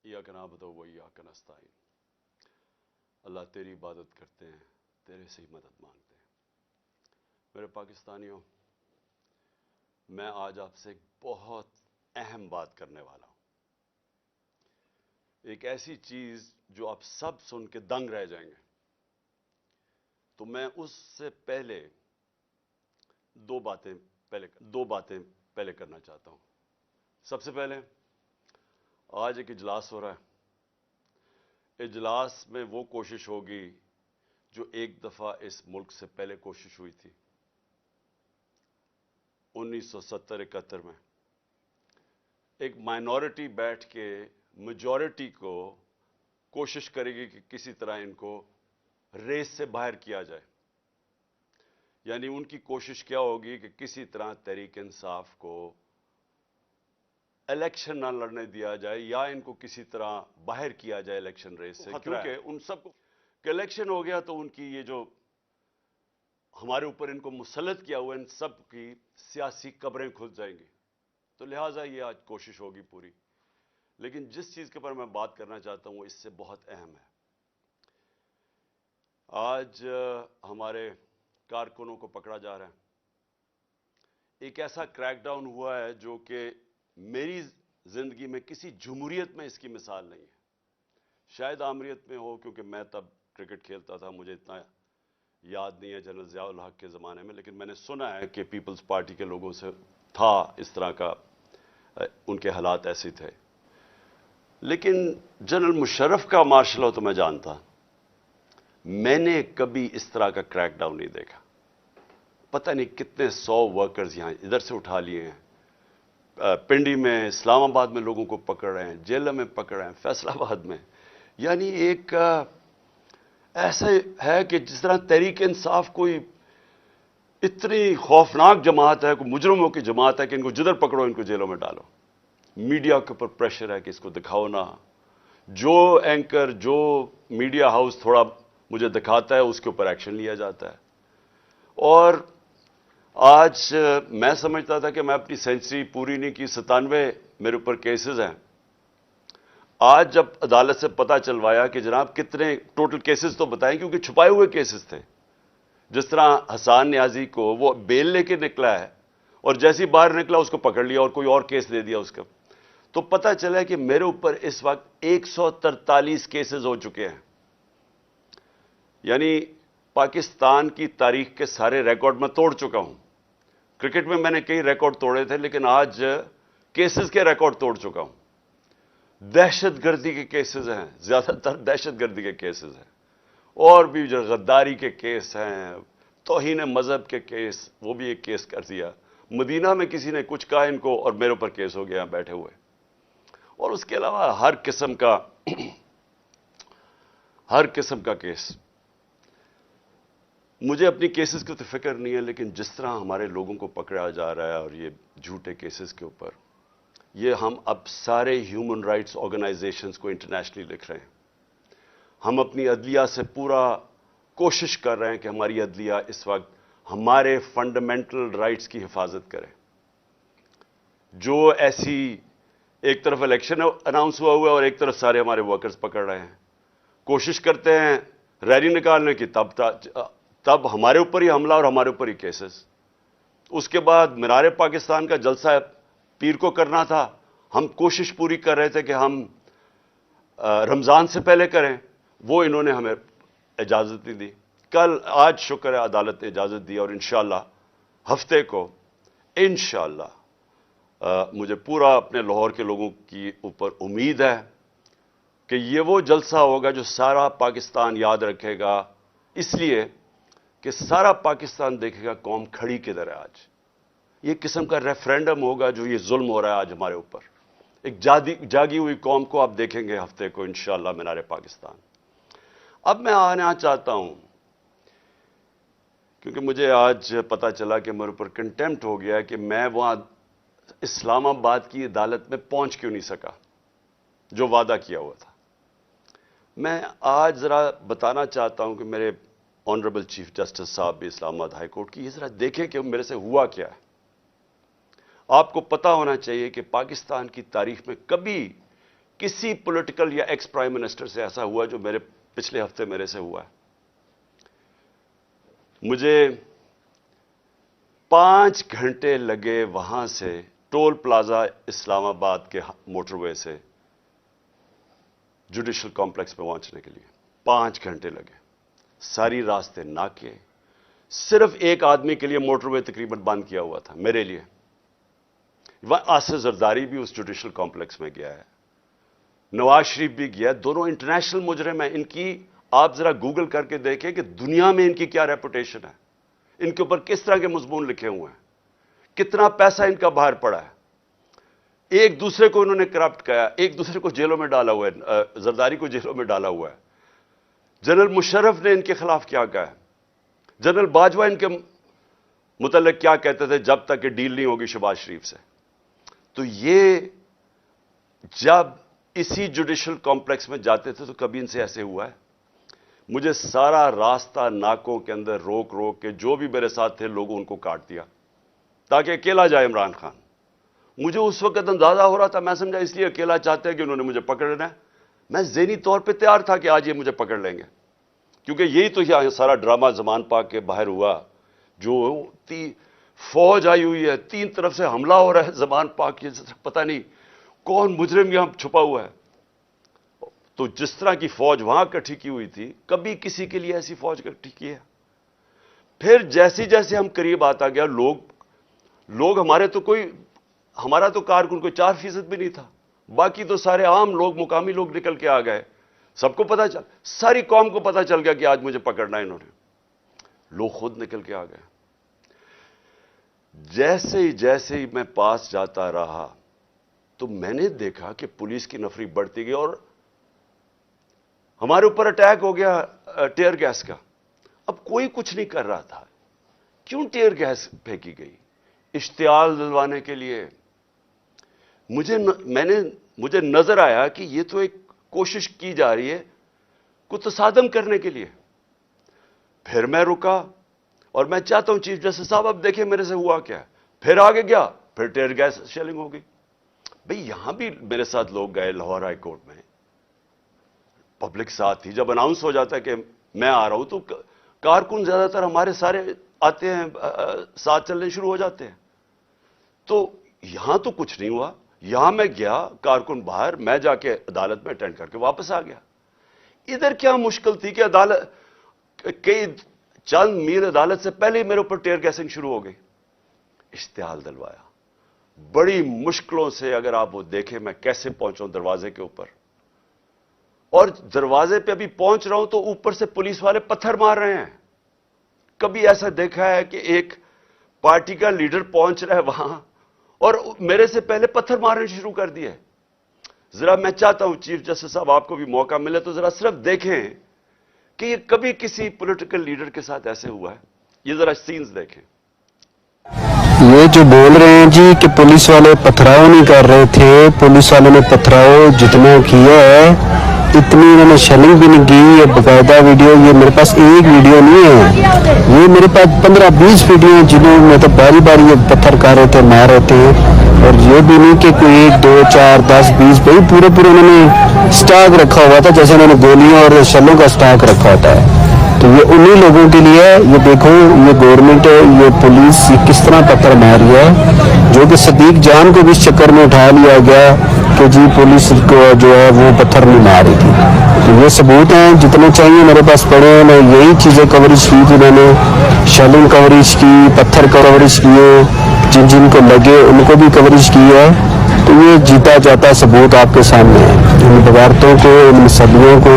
ایاک نعبد و ایاک نستعین۔ اللہ تیری عبادت کرتے ہیں، تیرے سے ہی مدد مانگتے ہیں۔ میرے پاکستانیوں، میں آج آپ سے ایک بہت اہم بات کرنے والا ہوں۔ ایک ایسی چیز جو آپ سب سن کے دنگ رہ جائیں گے۔ تو میں اس سے پہلے دو باتیں پہلے کرنا چاہتا ہوں۔ سب سے پہلے آج ایک اجلاس ہو رہا ہے۔ اجلاس میں وہ کوشش ہوگی جو ایک دفعہ اس ملک سے پہلے کوشش ہوئی تھی 1970-71 میں۔ ایک مائنورٹی بیٹھ کے میجورٹی کو کوشش کرے گی کہ کسی طرح ان کو ریس سے باہر کیا جائے۔ یعنی ان کی کوشش کیا ہوگی کہ کسی طرح تحریک انصاف کو الیکشن نہ لڑنے دیا جائے یا ان کو کسی طرح باہر کیا جائے الیکشن ریس سے، کیونکہ ان سب کو کہ الیکشن ہو گیا تو ان کی یہ جو ہمارے اوپر ان کو مسلط کیا ہوا ان سب کی سیاسی قبریں کھل جائیں گی۔ تو لہٰذا یہ آج کوشش ہوگی پوری۔ لیکن جس چیز کے پر میں بات کرنا چاہتا ہوں وہ اس سے بہت اہم ہے۔ آج ہمارے کارکنوں کو پکڑا جا رہا ہے۔ ایک ایسا کریک ڈاؤن ہوا ہے جو کہ میری زندگی میں کسی جمہوریت میں اس کی مثال نہیں ہے۔ شاید آمریت میں ہو، کیونکہ میں تب کرکٹ کھیلتا تھا، مجھے اتنا یاد نہیں ہے جنرل ضیاء الحق کے زمانے میں، لیکن میں نے سنا ہے کہ پیپلز پارٹی کے لوگوں سے تھا اس طرح کا، ان کے حالات ایسے تھے۔ لیکن جنرل مشرف کا مارشل لا تو میں جانتا، میں نے کبھی اس طرح کا کریک ڈاؤن نہیں دیکھا۔ پتہ نہیں کتنے 100 ورکرز یہاں ادھر سے اٹھا لیے ہیں، پنڈی میں، اسلام آباد میں لوگوں کو پکڑ رہے ہیں، جیلوں میں پکڑ رہے ہیں، فیصل آباد میں۔ یعنی ایک ایسا ہے کہ جس طرح تحریک انصاف کوئی اتنی خوفناک جماعت ہے، کوئی مجرموں کی جماعت ہے کہ ان کو جدھر پکڑو ان کو جیلوں میں ڈالو۔ میڈیا کے اوپر پریشر ہے کہ اس کو دکھاؤ نہ۔ جو اینکر، جو میڈیا ہاؤس تھوڑا مجھے دکھاتا ہے اس کے اوپر ایکشن لیا جاتا ہے۔ اور آج میں سمجھتا تھا کہ میں اپنی سینچری پوری نہیں کی، 97 میرے اوپر کیسز ہیں۔ آج جب عدالت سے پتہ چلوایا کہ جناب کتنے ٹوٹل کیسز تو بتائیں، کیونکہ چھپائے ہوئے کیسز تھے۔ جس طرح حسان نیازی کو وہ بیل لے کے نکلا ہے اور جیسے ہی باہر نکلا اس کو پکڑ لیا اور کوئی اور کیس دے دیا اس کا، تو پتہ چلا کہ میرے اوپر اس وقت 143 کیسز ہو چکے ہیں۔ یعنی پاکستان کی تاریخ کے سارے ریکارڈ میں توڑ چکا ہوں۔ کرکٹ میں میں نے کئی ریکارڈ توڑے تھے، لیکن آج کیسز کے ریکارڈ توڑ چکا ہوں۔ دہشت گردی کے کیسز ہیں، زیادہ تر دہشت گردی کے کیسز ہیں، اور بھی جو غداری کے کیس ہیں، توہین مذہب کے کیس، وہ بھی ایک کیس کر دیا۔ مدینہ میں کسی نے کچھ کہا ان کو اور میرے اوپر کیس ہو گیا بیٹھے ہوئے۔ اور اس کے علاوہ ہر قسم کا کیس۔ مجھے اپنی کیسز کی تو فکر نہیں ہے، لیکن جس طرح ہمارے لوگوں کو پکڑا جا رہا ہے اور یہ جھوٹے کیسز کے اوپر، یہ ہم اب سارے ہیومن رائٹس آرگنائزیشنز کو انٹرنیشنلی لکھ رہے ہیں۔ ہم اپنی عدلیہ سے پورا کوشش کر رہے ہیں کہ ہماری عدلیہ اس وقت ہمارے فنڈامنٹل رائٹس کی حفاظت کرے۔ جو ایسی ایک طرف الیکشن اناؤنس ہوا ہے اور ایک طرف سارے ہمارے ورکرز پکڑ رہے ہیں، کوشش کرتے ہیں ریلی نکالنے کی، تب ہمارے اوپر ہی حملہ اور ہمارے اوپر ہی کیسز۔ اس کے بعد مینار پاکستان کا جلسہ پیر کو کرنا تھا، ہم کوشش پوری کر رہے تھے کہ ہم رمضان سے پہلے کریں، وہ انہوں نے ہمیں اجازت نہیں دی۔ آج شکر ہے عدالت نے اجازت دی، اور انشاءاللہ ہفتے کو انشاءاللہ مجھے پورا اپنے لاہور کے لوگوں کی اوپر امید ہے کہ یہ وہ جلسہ ہوگا جو سارا پاکستان یاد رکھے گا، اس لیے کہ سارا پاکستان دیکھے گا قوم کھڑی کدھر ہے آج۔ یہ قسم کا ریفرینڈم ہوگا جو یہ ظلم ہو رہا ہے آج ہمارے اوپر۔ ایک جاگی ہوئی قوم کو آپ دیکھیں گے ہفتے کو انشاءاللہ مینار پاکستان۔ اب میں آنا چاہتا ہوں، کیونکہ مجھے آج پتہ چلا کہ میرے اوپر کنٹیمپٹ ہو گیا کہ میں وہاں اسلام آباد کی عدالت میں پہنچ کیوں نہیں سکا جو وعدہ کیا ہوا تھا۔ میں آج ذرا بتانا چاہتا ہوں کہ میرے آنریبل چیف جسٹس صاحب بھی اسلام آباد ہائی کورٹ کی، یہ ذرا دیکھیں کہ میرے سے ہوا کیا ہے۔ آپ کو پتا ہونا چاہیے کہ پاکستان کی تاریخ میں کبھی کسی پولیٹیکل یا ایکس پرائم منسٹر سے ایسا ہوا جو میرے پچھلے ہفتے میرے سے ہوا ہے. مجھے 5 گھنٹے لگے وہاں سے ٹول پلازا اسلام آباد کے موٹر وے سے جوڈیشل کمپلیکس پہ پہنچنے کے لیے 5 گھنٹے لگے. ساری راستے ناکے. صرف ایک آدمی کے لیے موٹر وے تقریباً بند کیا ہوا تھا، میرے لیے. آصف زرداری بھی اس جوڈیشل کمپلیکس میں گیا ہے، نواز شریف بھی گیا. دونوں انٹرنیشنل مجرم ہیں. ان کی آپ ذرا گوگل کر کے دیکھیں کہ دنیا میں ان کی کیا ریپوٹیشن ہے، ان کے اوپر کس طرح کے مضمون لکھے ہوئے ہیں، کتنا پیسہ ان کا باہر پڑا ہے. ایک دوسرے کو انہوں نے کرپٹ کیا، ایک دوسرے کو جیلوں میں ڈالا ہوا ہے. زرداری کو جیلوں میں ڈالا ہوا ہے. جنرل مشرف نے ان کے خلاف کیا کہا ہے. جنرل باجوہ ان کے متعلق کیا کہتے تھے جب تک کہ ڈیل نہیں ہوگی شہباز شریف سے. تو یہ جب اسی جوڈیشل کمپلیکس میں جاتے تھے تو کبھی ان سے ایسے ہوا ہے؟ مجھے سارا راستہ ناکوں کے اندر روک روک کے جو بھی میرے ساتھ تھے لوگوں ان کو کاٹ دیا تاکہ اکیلا جائے عمران خان. مجھے اس وقت اندازہ ہو رہا تھا، میں سمجھا اس لیے اکیلا چاہتے ہیں کہ انہوں نے مجھے پکڑنا ہے. میں ذہنی طور پہ تیار تھا کہ آج یہ مجھے پکڑ لیں گے، کیونکہ یہی تو یہاں سارا ڈرامہ زمان پاک کے باہر ہوا. جو فوج آئی ہوئی ہے، 3 طرف سے حملہ ہو رہا ہے زمان پاک کے، پتہ نہیں کون مجرم یہاں چھپا ہوا ہے. تو جس طرح کی فوج وہاں اکٹھی کی ہوئی تھی، کبھی کسی کے لیے ایسی فوج اکٹھی کی ہے؟ پھر جیسے جیسے ہم قریب آتا گیا، لوگ ہمارا تو کارکن کوئی 4% بھی نہیں تھا. باقی تو سارے عام لوگ، مقامی لوگ نکل کے آ گئے. سب کو پتا چل، ساری قوم کو پتا چل گیا کہ آج مجھے پکڑنا ہے انہوں نے. لوگ خود نکل کے آ گئے. جیسے ہی میں پاس جاتا رہا تو میں نے دیکھا کہ پولیس کی نفری بڑھتی گئی اور ہمارے اوپر اٹیک ہو گیا ٹیئر گیس کا. اب کوئی کچھ نہیں کر رہا تھا. کیوں ٹیئر گیس پھینکی گئی؟ اشتعال دلوانے کے لیے. مجھے نظر آیا کہ یہ تو ایک کوشش کی جا رہی ہے کوئی تصادم کرنے کے لیے. پھر میں رکا اور میں چاہتا ہوں چیف جسٹس صاحب اب دیکھیں میرے سے ہوا کیا ہے. پھر آگے گیا، پھر ٹیئر گیس شیلنگ ہو گئی. بھئی یہاں بھی میرے ساتھ لوگ گئے لاہور ہائی کورٹ میں، پبلک ساتھ تھی. جب اناؤنس ہو جاتا ہے کہ میں آ رہا ہوں تو کارکن زیادہ تر ہمارے سارے آتے ہیں، ساتھ چلنے شروع ہو جاتے ہیں. تو یہاں تو کچھ نہیں ہوا. یہاں میں گیا، کارکن باہر، میں جا کے عدالت میں اٹینڈ کر کے واپس آ گیا. ادھر کیا مشکل تھی کہ عدالت کئی چند میل عدالت سے پہلے ہی میرے اوپر ٹیئر گیسنگ شروع ہو گئی. اشتعال دلوایا بڑی مشکلوں سے. اگر آپ وہ دیکھیں میں کیسے پہنچا ہوں دروازے کے اوپر، اور دروازے پہ ابھی پہنچ رہا ہوں تو اوپر سے پولیس والے پتھر مار رہے ہیں. کبھی ایسا دیکھا ہے کہ ایک پارٹی کا لیڈر پہنچ رہا ہے وہاں اور میرے سے پہلے پتھر مارنے شروع کر دیے. ذرا میں چاہتا ہوں چیف جسٹس صاحب آپ کو بھی موقع ملے تو ذرا صرف دیکھیں کہ یہ کبھی کسی پولیٹیکل لیڈر کے ساتھ ایسے ہوا ہے. یہ ذرا سینز دیکھیں. یہ جو بول رہے ہیں جی کہ پولیس والے پتھراؤ نہیں کر رہے تھے، پولیس والوں نے پتھراؤ جتنا کیا ہے اتنی انہوں نے شیلنگ بھی نہیں کی. یہ باقاعدہ ویڈیو، یہ میرے پاس ایک ویڈیو نہیں ہے، یہ میرے پاس 15-20 ویڈیو ہیں جنہوں میں تو باری باری یہ پتھر کر رہے تھے، مار رہے تھے. اور یہ بھی نہیں کہ کوئی 1 2 4 10 20 بھائی پورے انہوں نے سٹاک رکھا ہوا تھا، جیسے انہوں نے گولیاں اور شلوں کا سٹاک رکھا ہوتا ہے. تو یہ انہی لوگوں کے لیے ہے. یہ دیکھو یہ گورنمنٹ ہے، یہ پولیس کس طرح پتھر مار رہی ہے، جو کہ صدیق جان کو بھی اس چکر میں اٹھا لیا گیا کہ جی پولیس کو جو ہے وہ پتھر نہیں مار رہی تھی. تو یہ ثبوت ہیں جتنے چاہیے میرے پاس پڑے ہیں. میں یہی چیزیں کوریج کی تھی، میں نے شیلنگ کوریج کی، پتھر کوریج کیے، جن کو لگے ان کو بھی کوریج کی ہے. تو یہ جیتا جاتا ثبوت آپ کے سامنے ہے. ان بغاوتوں کو، ان صدیوں کو،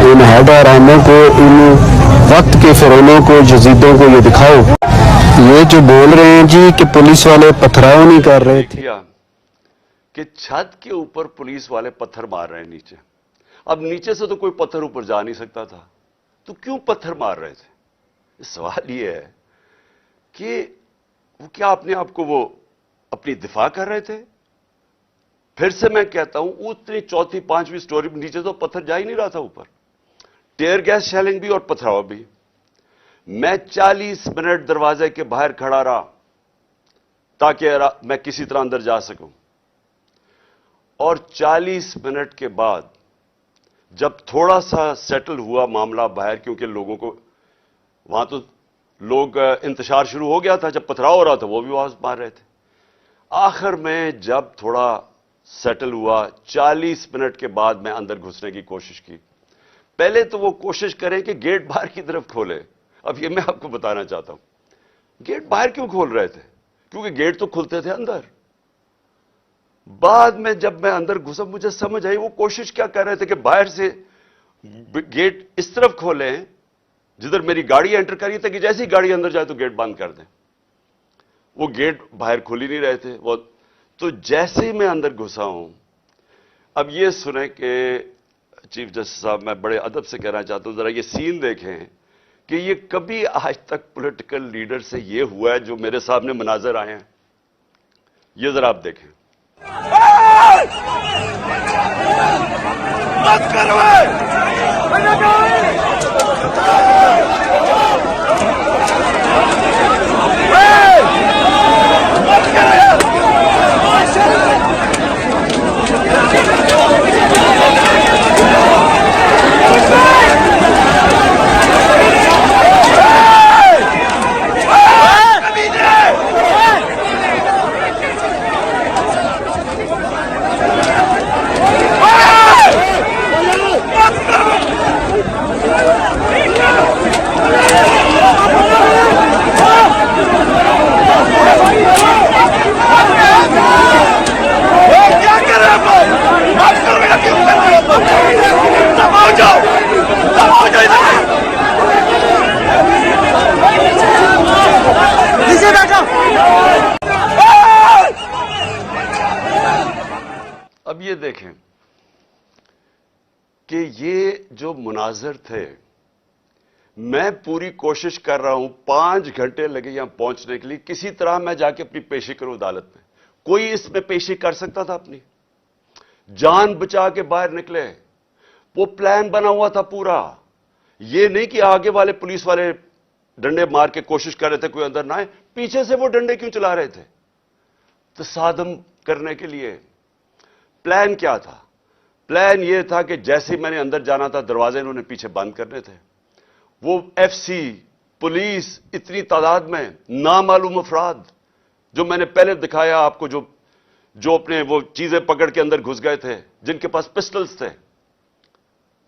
ان حیدراموں کو، ان وقت کے فرعونوں کو، یزیدوں کو یہ دکھاؤ. یہ جو بول رہے ہیں جی کہ پولیس والے پتھراؤ نہیں کر رہے تھے، کہ چھت کے اوپر پولیس والے پتھر مار رہے ہیں نیچے. اب نیچے سے تو کوئی پتھر اوپر جا نہیں سکتا تھا، تو کیوں پتھر مار رہے تھے؟ سوال یہ ہے کہ وہ کیا اپنے آپ کو وہ اپنی دفاع کر رہے تھے؟ پھر سے میں کہتا ہوں اتنی 4تھی 5ویں سٹوری نیچے تو پتھر جا ہی نہیں رہا تھا اوپر. ٹیئر گیس شیلنگ بھی اور پتھراؤ بھی. میں 40 منٹ دروازے کے باہر کھڑا رہا تاکہ میں کسی طرح اندر جا سکوں. اور 40 منٹ کے بعد جب تھوڑا سا سیٹل ہوا معاملہ باہر، کیونکہ لوگوں کو وہاں تو لوگ انتشار شروع ہو گیا تھا، جب پتھراؤ ہو رہا تھا وہ بھی آواز مار رہے تھے، آخر میں جب تھوڑا سیٹل ہوا 40 منٹ کے بعد میں اندر گھسنے کی کوشش کی. پہلے تو وہ کوشش کریں کہ گیٹ باہر کی طرف کھولے. اب یہ میں آپ کو بتانا چاہتا ہوں گیٹ باہر کیوں کھول رہے تھے، کیونکہ گیٹ تو کھلتے تھے اندر. بعد میں جب میں اندر گھسا مجھے سمجھ آئی وہ کوشش کیا کر رہے تھے کہ باہر سے گیٹ اس طرف کھولیں جدھر میری گاڑی انٹر کری تھی، کہ جیسی گاڑی اندر جائے تو گیٹ بند کر دیں. وہ گیٹ باہر کھل ہی نہیں رہے تھے. وہ تو جیسے ہی میں اندر گھسا ہوں، اب یہ سنیں کہ چیف جسٹس صاحب میں بڑے ادب سے کہنا چاہتا ہوں ذرا یہ سین دیکھیں کہ یہ کبھی آج تک پولیٹیکل لیڈر سے یہ ہوا ہے جو میرے سامنے مناظر آئے ہیں. یہ ذرا آپ دیکھیں. اب یہ دیکھیں کہ یہ جو مناظر تھے، میں پوری کوشش کر رہا ہوں، 5 گھنٹے لگے یہاں پہنچنے کے لیے، کسی طرح میں جا کے اپنی پیشی کروں عدالت میں. کوئی اس میں پیشی کر سکتا تھا اپنی؟ جان بچا کے باہر نکلے. وہ پلان بنا ہوا تھا پورا. یہ نہیں کہ آگے والے پولیس والے ڈنڈے مار کے کوشش کر رہے تھے کوئی اندر نہ آئے، پیچھے سے وہ ڈنڈے کیوں چلا رہے تھے؟ تصادم کرنے کے لیے. پلان کیا تھا؟ پلان یہ تھا کہ جیسے میں نے اندر جانا تھا دروازے انہوں نے پیچھے بند کرنے تھے. وہ ایف سی، پولیس، اتنی تعداد میں نامعلوم افراد جو میں نے پہلے دکھایا آپ کو، جو اپنے وہ چیزیں پکڑ کے اندر گھس گئے تھے، جن کے پاس پسٹلز تھے،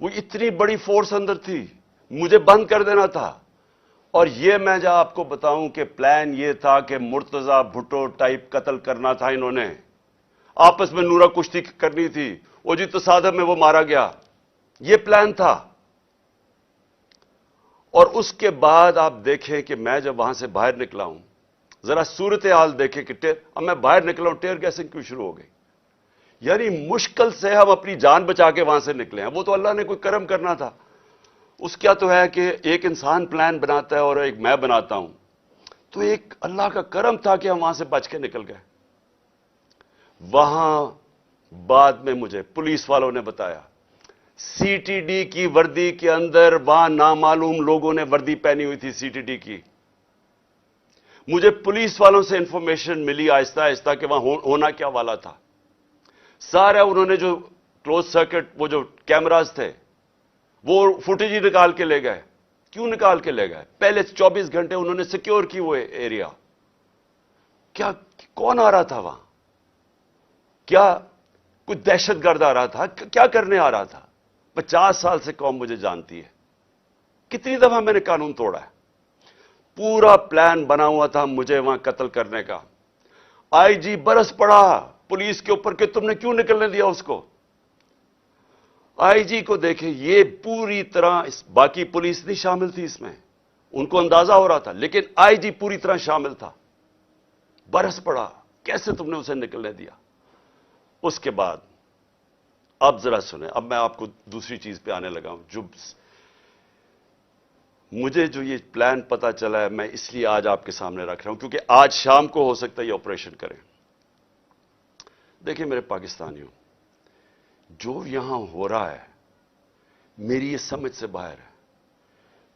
وہ اتنی بڑی فورس اندر تھی، مجھے بند کر دینا تھا. اور یہ میں جب آپ کو بتاؤں کہ پلان یہ تھا کہ مرتضی بھٹو ٹائپ قتل کرنا تھا انہوں نے، آپس میں نورا کشتی کرنی تھی، وہ جی تصادم میں وہ مارا گیا. یہ پلان تھا. اور اس کے بعد آپ دیکھیں کہ میں جب وہاں سے باہر نکلا ہوں، ذرا صورتحال دیکھیں کہ اب میں باہر نکلا ہوں، ٹیئر گیسنگ کیوں شروع ہو گئی. یعنی مشکل سے ہم اپنی جان بچا کے وہاں سے نکلے ہیں. وہ تو اللہ نے کوئی کرم کرنا تھا. اس کیا تو ہے کہ ایک انسان پلان بناتا ہے اور ایک میں بناتا ہوں، تو ایک اللہ کا کرم تھا کہ ہم وہاں سے بچ کے نکل گئے. وہاں بعد میں مجھے پولیس والوں نے بتایا سی ٹی ڈی کی وردی کے اندر وہاں نامعلوم لوگوں نے وردی پہنی ہوئی تھی سی ٹی ڈی کی. مجھے پولیس والوں سے انفارمیشن ملی آہستہ آہستہ کہ وہاں ہونا کیا والا تھا. سارا انہوں نے جو کلوز سرکٹ وہ جو کیمراز تھے وہ فوٹیج ہی نکال کے لے گئے. کیوں نکال کے لے گئے؟ پہلے 24 گھنٹے انہوں نے سیکیور کی وہ ایریا. کیا کون آ رہا تھا وہاں؟ کیا کوئی دہشت گرد آ رہا تھا؟ کیا کرنے آ رہا تھا؟ 50 سال سے قوم مجھے جانتی ہے. کتنی دفعہ میں نے قانون توڑا ہے. پورا پلان بنا ہوا تھا مجھے وہاں قتل کرنے کا. آئی جی برس پڑا پولیس کے اوپر کہ تم نے کیوں نکلنے دیا اس کو. آئی جی کو دیکھیں، یہ پوری طرح باقی پولیس نہیں شامل تھی اس میں، ان کو اندازہ ہو رہا تھا، لیکن آئی جی پوری طرح شامل تھا. برس پڑا کیسے تم نے اسے نکلنے دیا. اس کے بعد اب ذرا سنیں، اب میں آپ کو دوسری چیز پہ آنے لگا ہوں. مجھے جو یہ پلان پتا چلا ہے میں اس لیے آج آپ کے سامنے رکھ رہا ہوں کیونکہ آج شام کو ہو سکتا ہے یہ آپریشن کریں. دیکھیں میرے پاکستانیوں، جو یہاں ہو رہا ہے میری یہ سمجھ سے باہر ہے.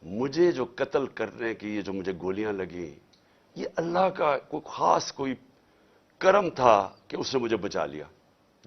مجھے جو قتل کرنے کی یہ جو مجھے گولیاں لگیں، یہ اللہ کا کوئی خاص کوئی کرم تھا کہ اس نے مجھے بچا لیا.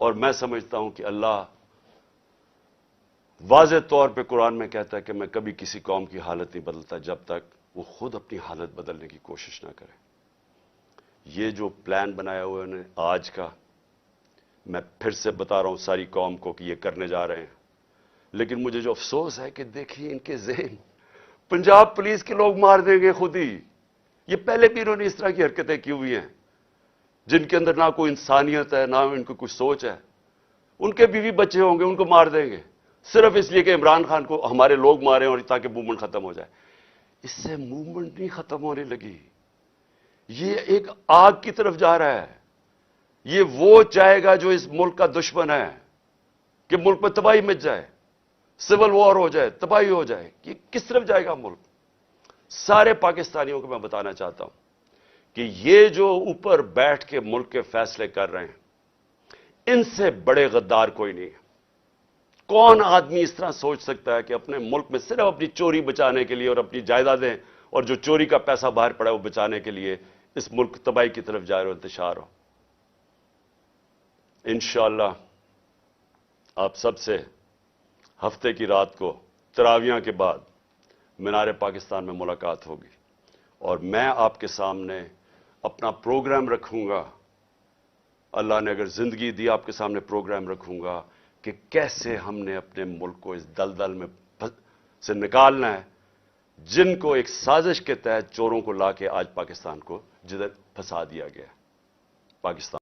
اور میں سمجھتا ہوں کہ اللہ واضح طور پہ قرآن میں کہتا ہے کہ میں کبھی کسی قوم کی حالت نہیں بدلتا جب تک وہ خود اپنی حالت بدلنے کی کوشش نہ کرے. یہ جو پلان بنایا ہوا ہے آج کا، میں پھر سے بتا رہا ہوں ساری قوم کو کہ یہ کرنے جا رہے ہیں. لیکن مجھے جو افسوس ہے کہ دیکھیے ان کے ذہن، پنجاب پولیس کے لوگ مار دیں گے خود ہی. یہ پہلے بھی انہوں نے اس طرح کی حرکتیں کی ہوئی ہیں جن کے اندر نہ کوئی انسانیت ہے، نہ ان کو کوئی سوچ ہے. ان کے بیوی بچے ہوں گے، ان کو مار دیں گے صرف اس لیے کہ عمران خان کو ہمارے لوگ مارے اور تاکہ موومنٹ ختم ہو جائے. اس سے موومنٹ نہیں ختم ہونے لگی، یہ ایک آگ کی طرف جا رہا ہے. یہ وہ چاہے گا جو اس ملک کا دشمن ہے کہ ملک میں تباہی مچ جائے، سول وار ہو جائے، تباہی ہو جائے. یہ کس طرف جائے گا ملک؟ سارے پاکستانیوں کو میں بتانا چاہتا ہوں کہ یہ جو اوپر بیٹھ کے ملک کے فیصلے کر رہے ہیں، ان سے بڑے غدار کوئی نہیں ہے. کون آدمی اس طرح سوچ سکتا ہے کہ اپنے ملک میں صرف اپنی چوری بچانے کے لیے اور اپنی جائیدادیں اور جو چوری کا پیسہ باہر پڑا ہے وہ بچانے کے لیے اس ملک تباہی کی طرف جائے اور انتشار ہو؟ انشاءاللہ آپ سب سے ہفتے کی رات کو تراویح کے بعد مینار پاکستان میں ملاقات ہوگی، اور میں آپ کے سامنے اپنا پروگرام رکھوں گا. اللہ نے اگر زندگی دی آپ کے سامنے پروگرام رکھوں گا کہ کیسے ہم نے اپنے ملک کو اس دلدل میں سے نکالنا ہے جن کو ایک سازش کے تحت چوروں کو لا کے آج پاکستان کو جدھر پھنسا دیا گیا. پاکستان